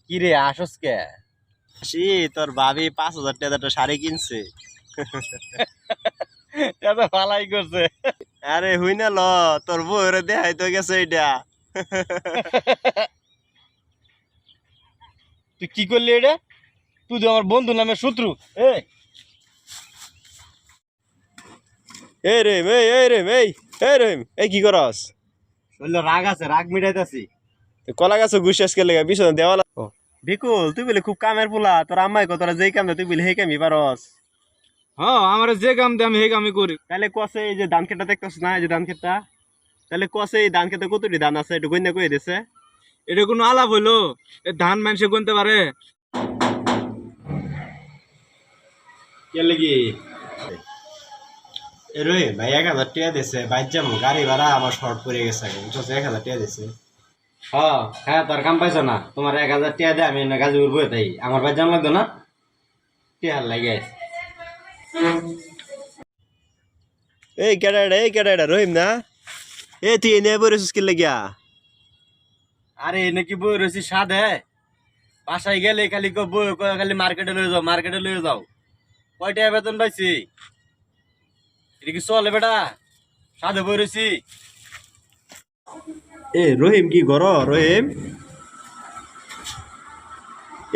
কি রে আসস কে? সি তোর ভাবি 5,000 টাকা একটা শাড়ি কিনছে। এটা ভালাই করছে। আরে হুই না ল, তোর বউরে দেখাই তো গেছে এটা। তুই কি করলি এটা? তুই তো আমার বন্ধু নামে শত্রু। এই রে এই রে এই রে এই কি করস? শরীরে রাগ আছে, রাগ মিটাইতাছি। কলা গাছ গুছিয়াস কে লেগে পিছনে দেওয়ালা। বিকুল তুই বলে খুব কামের পোলা, তোর আম্মাই কতটা যেই কামে তুই বলে সেই কামই পারস। হ্যাঁ, আমার যে কাম দে আমি সেই কামই করি। তাহলে কসে এই যে ধান খেতটা দেখতেছ না, এই যে ধান খেতটা, তাহলে কসে এই ধান খেতে কতটি ধান আছে একটু গন্যা কয়ে দিছে। এটা কোনো আলাপ হইলো? এ ধান মানুষে গুনতে পারে? কে লাগি এ রে ভাই 1,000 টাকা দিছে, বাইর যাবো গাড়ি ভাড়া আমার শর্ট পড়ে গেছে, বুঝছো 1,000 টাকা দিছে। হ্যাঁ হ্যাঁ, তার কাম পাইছো না? তোমার 1,000 টাকা দে, আমি না গাজীপুর বয়ে তাই আমার ভাই জান লাগতো না, টিয়ার লাগে। এই কেডাটা রহিম না? এ তুই এনে বইরেছিস কি লাগিয়া? আরে নাকি বই রয়েছি সাধে, বাসায় গেলে খালি বই খালি মার্কেটে লয়ে যাও, মার্কেটে লয়ে যাও। কয়টা বেতন পাইছি? এটা কি চলে বেটা? সাধে বই রয়েছি। এ রহিম কি গর রহিম?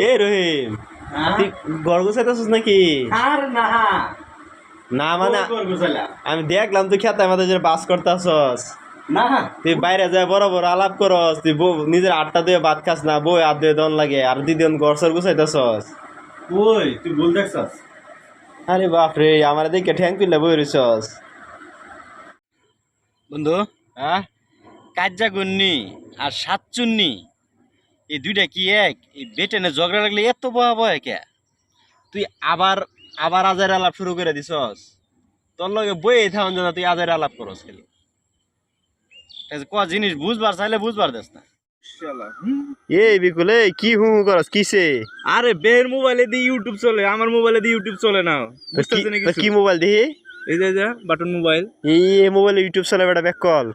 এ রহিম তুই ঘর গুছাইতেছিস নাকি? আর না না মানে গুছাইলা আমি দেখলাম তুই খেতে আমাদের যে বাস করতেছস, না। তুই বাইরে যায় বড় বড় আলাপ করস, তুই নিজের আটটা দিয়ে ভাত খাস না, বই হাত দিয়ে দন লাগে আর দিদিন ঘর সর গুছাইতেছস। ওই তুই ভুল দেখছস। আরে বাপরে, আমার দেখে ঠ্যাং পিল্লা বই রইছস। বন্ধু, হ্যাঁ, কাজ্জা গুন্নি আর সাতচুন্নি এই দুইটা কি এক? এই বেটেনে ঝগড়া লাগলে এত ভয়াবহ কে? তুই আবার আবার আজার আলাপ শুরু করে দিছস। তোর লগে বই থাকুন না, তুই আজার আলাপ করস খালি। ক জিনিস বুঝবার চাইলে বুঝবার দেস না। এই বিকুল এই কি হু হু করস কিসে? আরে বের মোবাইলে দিয়ে ইউটিউব চলে, আমার মোবাইলে দিয়ে ইউটিউব চলে না। বুঝতেছ না তোর কিছু? কি মোবাইল দিহি? এই যে বাটন মোবাইল। এই মোবাইলে ইউটিউব চলে বেটা ব্যাক কল।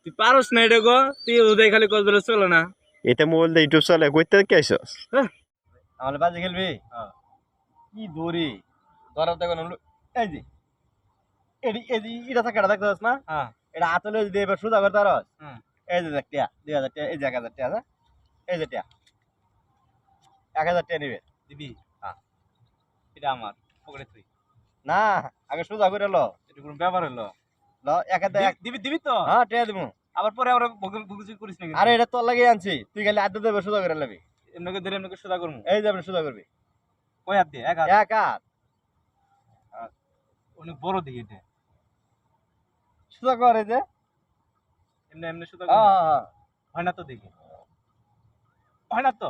তুই পারস না এটা গো, তুই ওদের খালি কল ধরে চলে না। এটা মোবাইল দিয়ে ইউটিউব চলে কইতে কি আইছস? আমার বাজে খেলবি? কি দৌড়ি ধরার দেখো না। এই যে এটা থাকে, এটা দেখতে পাস না? এটা আতলে যদি এবার সোজা করতে পারস, এই যে দেখ টিয়া 2,000 টাকা, এই যে 1,000 টাকা, এই যে টিয়া 1,000 টাকা নিবে দিবি। হ্যাঁ, এটা আমার পকেটে তুই না, আগে সোজা করে লো, এটা কোনো ব্যাপার হলো? ল 1,000 দিবি দিবি তো? হ্যাঁ, টাকা দিবো। আবার পরে আমরা ভুগি করিস না। আরে এটা তোর লাগে আনছি, তুই খালি আদ্য দেবে সোজা করে নেবি। এমনকে ধরে এমনকে সোজা করবো। এই যে আপনি সোজা করবি। কয় হাত দিয়ে? এক হাত। এক হাত অনেক বড় দিকে এটা। সোজা করে যে এমনি এমনি সোজা করে। হয় না তো দেখি, হয় না তো।